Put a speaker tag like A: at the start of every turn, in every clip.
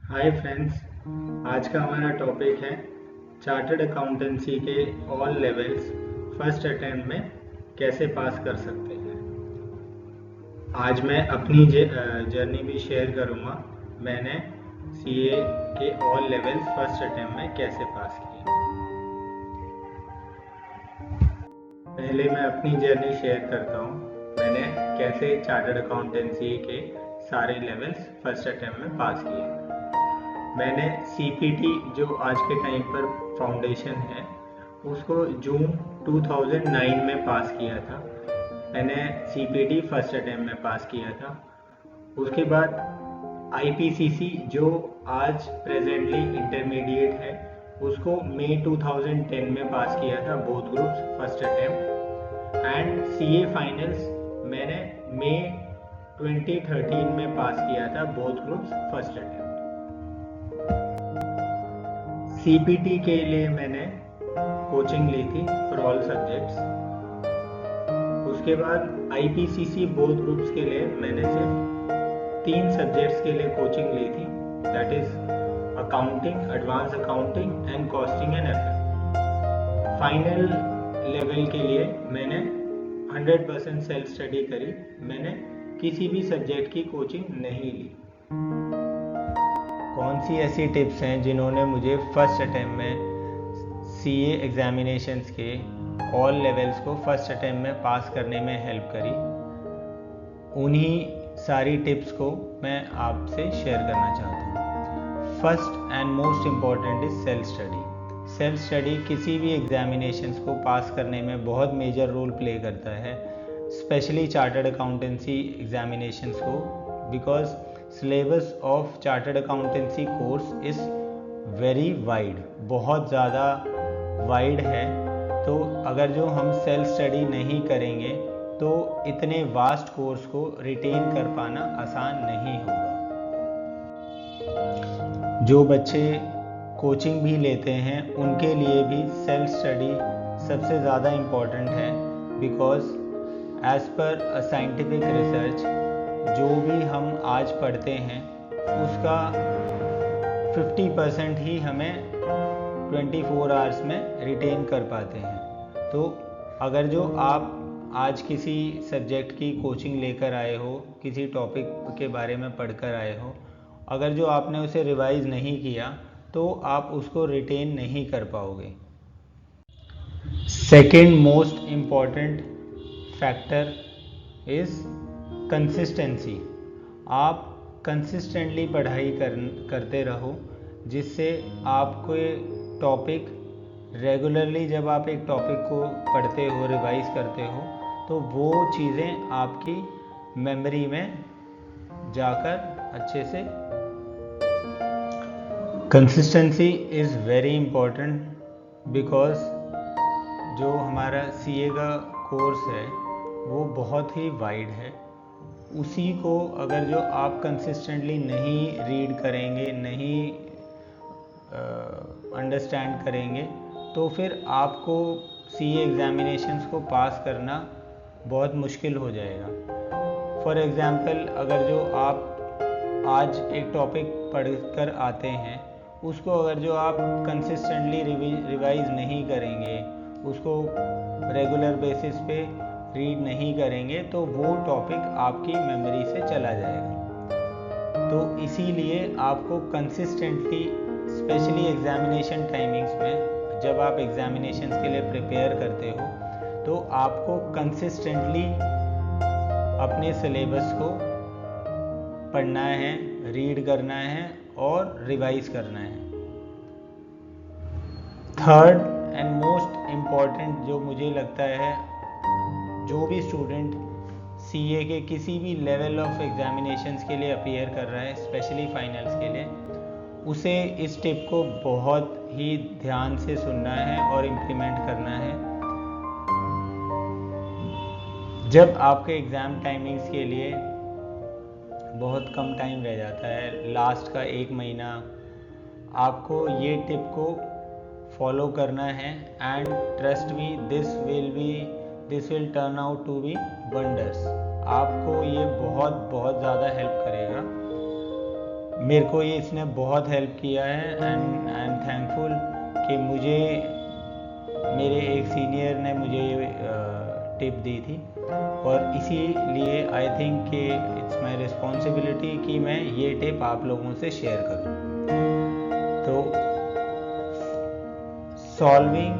A: Hi friends. आज का हमारा टॉपिक है चार्टर्ड अकाउंटेंसी के ऑल लेवल्स फर्स्ट अटेम्प्ट में कैसे पास कर सकते हैं। आज मैं अपनी जर्नी भी शेयर करूंगा। मैंने सीए के ऑल लेवल्स फर्स्ट अटेम्प्ट में कैसे पास किए। पहले मैं अपनी जर्नी शेयर करता हूँ। मैंने कैसे चार्टर्ड अकाउंटेंसी के सारे लेवल्स फर्स्ट अटेम्प्ट में पास किए। मैंने सीपीटी जो आज के टाइम पर फाउंडेशन है उसको जून 2009 में पास किया था। मैंने सीपीटी फर्स्ट अटेम्प्ट में पास किया था। उसके बाद आईपीसीसी जो आज प्रेजेंटली इंटरमीडिएट है उसको मई 2010 में पास किया था, both groups first attempt. And CA finals मैंने मई 2013 में पास किया था, both groups first attempt. CPT के लिए मैंने कोचिंग ली थी फॉर ऑल सब्जेक्ट्स। उसके बाद आईपीसीसी बोथ ग्रुप्स के लिए मैंने सिर्फ 3 सब्जेक्ट्स के लिए कोचिंग ली थी, that is accounting, advance accounting and costing and FA. Final level के लिए मैंने 100% सेल्फ स्टडी करी। मैंने किसी भी सब्जेक्ट की कोचिंग नहीं ली। कौन सी ऐसी टिप्स हैं जिन्होंने मुझे फर्स्ट अटेम्प्ट में सीए एग्जामिनेशंस के ऑल लेवल्स को फर्स्ट अटेम्प्ट में पास करने में हेल्प करी, उन्हीं सारी टिप्स को मैं आपसे शेयर करना चाहता हूँ। First and most important is self study. Self study किसी भी एग्जामिनेशंस को पास करने में बहुत मेजर रोल प्ले करता है, स्पेशली चार्टर्ड अकाउंटेंसी एग्जामिनेशंस को, because syllabus of chartered accountancy course is very wide, बहुत ज़्यादा वाइड है। तो अगर जो हम सेल्फ स्टडी नहीं करेंगे तो इतने वास्ट कोर्स को रिटेन कर पाना आसान नहीं होगा। जो बच्चे कोचिंग भी लेते हैं उनके लिए भी सेल्फ स्टडी सबसे ज़्यादा इम्पॉर्टेंट है, because as per a scientific research जो भी हम आज पढ़ते हैं उसका 50% ही हमें 24 आवर्स में रिटेन कर पाते हैं। तो अगर जो आप आज किसी सब्जेक्ट की कोचिंग लेकर आए हो, किसी टॉपिक के बारे में पढ़कर आए हो, अगर जो आपने उसे रिवाइज नहीं किया तो आप उसको रिटेन नहीं कर पाओगे। Second most important factor is consistency. आप कंसिस्टेंटली पढ़ाई करते रहो, जिससे आपको टॉपिक रेगुलरली, जब आप एक टॉपिक को पढ़ते हो, रिवाइज करते हो, तो वो चीज़ें आपकी मेमोरी में जाकर अच्छे से। Consistency is very important, because जो हमारा सीए का कोर्स है वो बहुत ही वाइड है। उसी को अगर जो आप कंसिस्टेंटली नहीं रीड करेंगे, नहीं अंडरस्टैंड करेंगे, तो फिर आपको सीए एग्ज़ामिनेशंस को पास करना बहुत मुश्किल हो जाएगा। फॉर एग्ज़ाम्पल, अगर जो आप आज एक टॉपिक पढ़कर आते हैं, उसको अगर जो आप कंसिस्टेंटली रिवाइज नहीं करेंगे, उसको रेगुलर बेसिस पे रीड नहीं करेंगे, तो वो टॉपिक आपकी मेमोरी से चला जाएगा। तो इसीलिए आपको कंसिस्टेंटली, स्पेशली एग्जामिनेशन टाइमिंग्स में, जब आप एग्जामिनेशंस के लिए प्रिपेयर करते हो, तो आपको कंसिस्टेंटली अपने सिलेबस को पढ़ना है, रीड करना है और रिवाइज करना है। थर्ड एंड मोस्ट इम्पॉर्टेंट जो मुझे लगता है, जो भी स्टूडेंट सीए के किसी भी लेवल ऑफ एग्जामिनेशंस के लिए अपीयर कर रहा है, स्पेशली फाइनल्स के लिए, उसे इस टिप को बहुत ही ध्यान से सुनना है और इम्प्लीमेंट करना है। जब आपके एग्ज़ाम टाइमिंग्स के लिए बहुत कम टाइम रह जाता है, लास्ट का 1 महीना, आपको ये टिप को फॉलो करना है। And trust me, this will turn out to be wonders. आपको ये बहुत ज़्यादा हेल्प करेगा। मेरे को ये इसने बहुत हेल्प किया है एंड आई एम थैंकफुल कि मुझे मेरे एक सीनियर ने मुझे ये टिप दी थी, और इसीलिए आई थिंक कि इट्स माय रिस्पॉन्सिबिलिटी कि मैं ये टिप आप लोगों से शेयर करूं। तो solving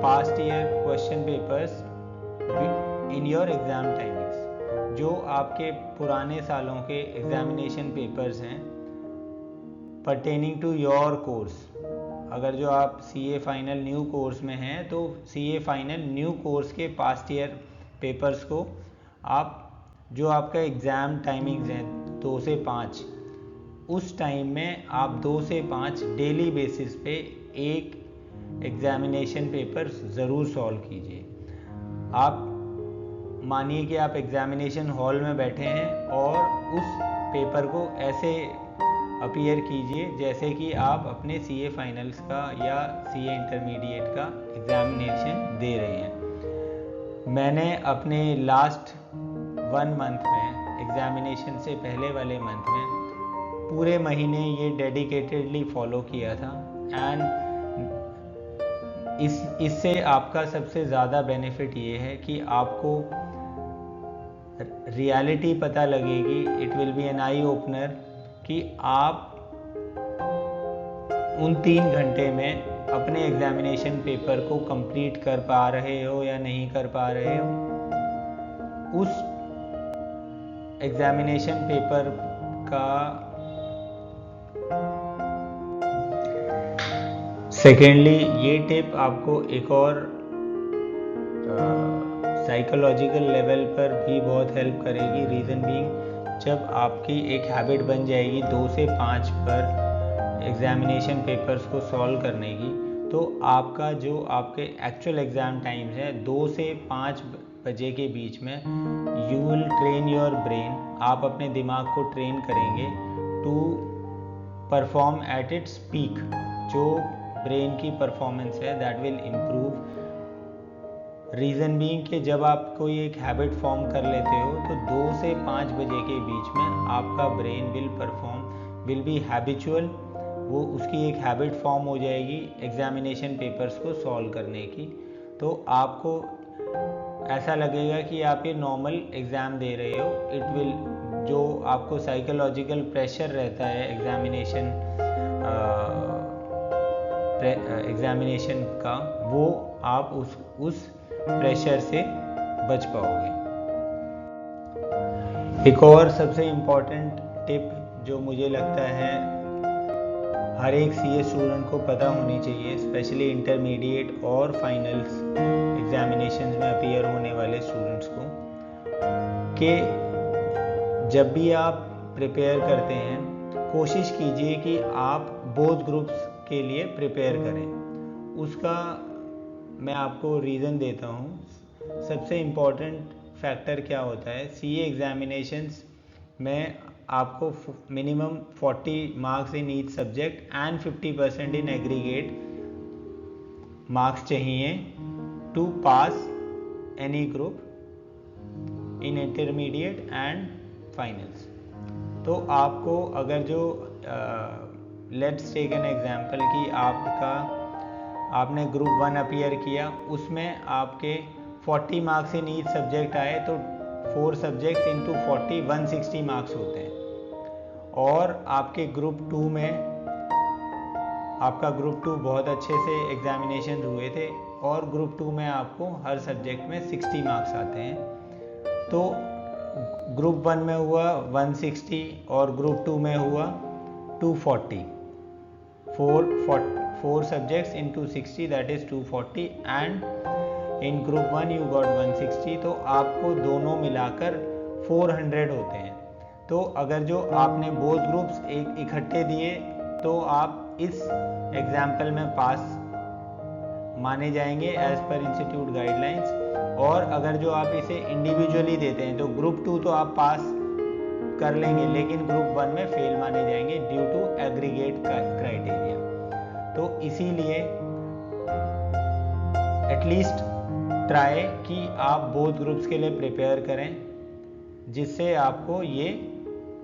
A: past year question papers in your exam timings, जो आपके पुराने सालों के एग्जामिनेशन पेपर्स हैं परटेनिंग टू योर कोर्स। अगर जो आप CA फाइनल न्यू कोर्स में हैं तो CA फाइनल न्यू कोर्स के पास्ट ईयर पेपर्स को आप, जो आपका एग्ज़ाम टाइमिंग्स हैं 2 से 5, उस टाइम में आप 2 से 5 डेली बेसिस पे एक एग्ज़ामिनेशन पेपर ज़रूर सॉल्व कीजिए। आप मानिए कि आप एग्ज़ामिनेशन हॉल में बैठे हैं और उस पेपर को ऐसे अपीयर कीजिए जैसे कि आप अपने CA फाइनल्स का या CA इंटरमीडिएट का एग्ज़ामिनेशन दे रहे हैं। मैंने अपने लास्ट 1 मंथ में, एग्ज़ामिनेशन से पहले वाले मंथ में, पूरे महीने ये डेडिकेटेडली फॉलो किया था एंड इससे आपका सबसे ज़्यादा बेनिफिट ये है कि आपको रियलिटी पता लगेगी। It will be an eye opener कि आप उन 3 घंटे में अपने एग्ज़ामिनेशन पेपर को कंप्लीट कर पा रहे हो या नहीं कर पा रहे हो। उस एग्ज़ामिनेशन पेपर का सेकेंडली ये टिप आपको एक और साइकोलॉजिकल लेवल पर भी बहुत हेल्प करेगी। रीज़न बीइंग, जब आपकी एक हैबिट बन जाएगी 2 से 5 पर एग्ज़ामिनेशन पेपर्स को सॉल्व करने की, तो आपका जो आपके एक्चुअल एग्ज़ाम टाइम्स है 2 से 5 बजे के बीच में, you will train your brain, आप अपने दिमाग को ट्रेन करेंगे to perform at its peak. जो ब्रेन की परफॉर्मेंस है that will improve. Reason being कि जब आप कोई एक हैबिट फॉर्म कर लेते हो तो 2 से 5 बजे के बीच में आपका ब्रेन विल बी हैबिचुअल। वो उसकी एक हैबिट फॉर्म हो जाएगी एग्ज़ामिनेशन पेपर्स को सॉल्व करने की। तो आपको ऐसा लगेगा कि आप ये नॉर्मल एग्ज़ाम दे रहे हो। इट विल, जो आपको साइकोलॉजिकल प्रेशर रहता है एग्ज़ामिनेशन का, वो आप उस प्रेशर से बच पाओगे। एक और सबसे इम्पॉर्टेंट टिप जो मुझे लगता है हर एक CA स्टूडेंट को पता होनी चाहिए, स्पेशली इंटरमीडिएट और फाइनल्स एग्जामिनेशंस में अपीयर होने वाले स्टूडेंट्स को, कि जब भी आप प्रिपेयर करते हैं कोशिश कीजिए कि आप बोथ ग्रुप्स के लिए प्रिपेयर करें। उसका मैं आपको रीज़न देता हूँ। सबसे इम्पॉर्टेंट फैक्टर क्या होता है, CA एग्जामिनेशंस में आपको minimum 40 marks in each subject and 50% in aggregate marks चाहिए to pass any group in intermediate and finals. तो आपको अगर जो लेट्स टेक एन एग्जांपल कि आपने ग्रुप 1 अपीयर किया, उसमें आपके 40 मार्क्स इन ईच सब्जेक्ट आए तो 4 सब्जेक्ट्स इंटू 40 160 मार्क्स होते हैं। और आपके ग्रुप 2 में, आपका ग्रुप 2 बहुत अच्छे से एग्जामिनेशन हुए थे और ग्रुप 2 में आपको हर सब्जेक्ट में 60 मार्क्स आते हैं। तो ग्रुप 1 में हुआ 160 और ग्रुप 2 में हुआ 240। 4 subjects into 60 that is 240 and in group 1 you got 160। तो आपको दोनों मिलाकर 400 होते हैं। तो अगर जो आपने बोथ ग्रुप्स इकट्ठे दिए तो आप इस एग्जाम्पल में पास माने जाएंगे एज पर इंस्टीट्यूट गाइडलाइंस। और अगर जो आप इसे इंडिविजुअली देते हैं तो ग्रुप 2 तो आप पास कर लेंगे लेकिन ग्रुप 1 में फेल माने जाएंगे ड्यू टू एग्रीगेट क्राइटेरिया। तो इसीलिए एटलीस्ट ट्राई कि आप बोथ ग्रुप्स के लिए प्रिपेयर करें, जिससे आपको ये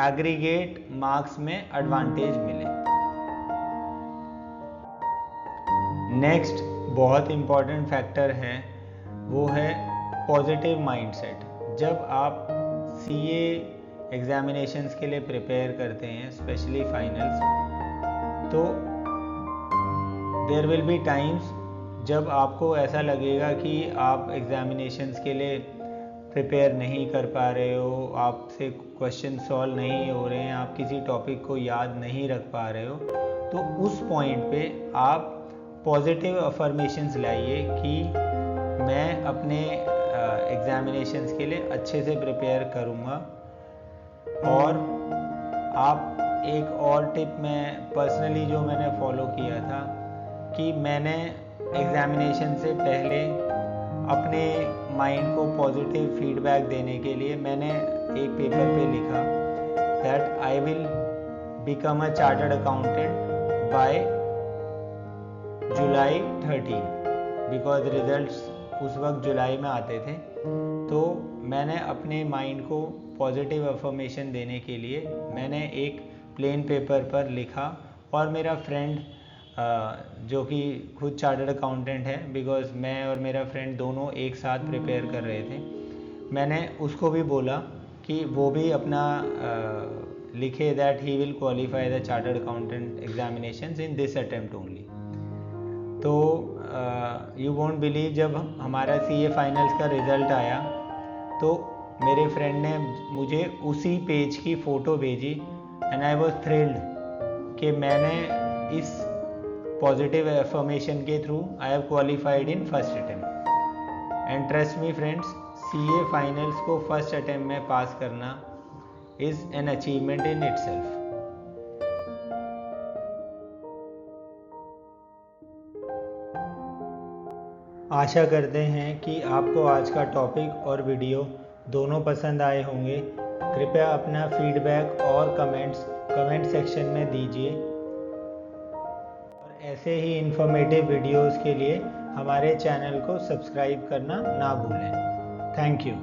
A: एग्रीगेट मार्क्स में एडवांटेज मिले। नेक्स्ट बहुत इम्पॉर्टेंट फैक्टर है वो है पॉजिटिव माइंडसेट। जब आप सीए एग्जामिनेशंस के लिए प्रिपेयर करते हैं, स्पेशली फाइनल्स, तो देयर विल बी टाइम्स जब आपको ऐसा लगेगा कि आप एग्जामिनेशंस के लिए प्रिपेयर नहीं कर पा रहे हो, आपसे क्वेश्चन सॉल्व नहीं हो रहे हैं, आप किसी टॉपिक को याद नहीं रख पा रहे हो, तो उस पॉइंट पे आप पॉजिटिव अफर्मेशंस लाइए कि मैं अपने एग्जामिनेशंस के लिए अच्छे से प्रिपेयर करूँगा। और आप एक और टिप मैं पर्सनली जो मैंने फॉलो किया था कि मैंने एग्जामिनेशन से पहले अपने माइंड को पॉजिटिव फीडबैक देने के लिए मैंने एक पेपर पे लिखा that I will become a chartered accountant bye July 13, because results उस वक्त जुलाई में आते थे। तो मैंने अपने माइंड को पॉजिटिव अफर्मेशन देने के लिए मैंने एक प्लेन पेपर पर लिखा और मेरा फ्रेंड जो कि खुद चार्टर्ड अकाउंटेंट है, बिकॉज मैं और मेरा फ्रेंड दोनों एक साथ प्रिपेयर कर रहे थे, मैंने उसको भी बोला कि वो भी अपना लिखे that he will qualify the chartered accountant examinations in this attempt only. तो यू वोंट बिलीव, जब हमारा सीए फाइनल्स का रिज़ल्ट आया तो मेरे फ्रेंड ने मुझे उसी पेज की फ़ोटो भेजी एंड आई वॉज थ्रिल्ड कि मैंने इस पॉजिटिव एफर्मेशन के through I have qualified in first attempt. And trust me friends, CA finals को फर्स्ट अटेम्प्ट में पास करना is an achievement in itself. आशा करते हैं कि आपको आज का टॉपिक और वीडियो दोनों पसंद आए होंगे। कृपया अपना फीडबैक और कमेंट सेक्शन में दीजिए और ऐसे ही इन्फॉर्मेटिव वीडियोस के लिए हमारे चैनल को सब्सक्राइब करना ना भूलें। Thank you.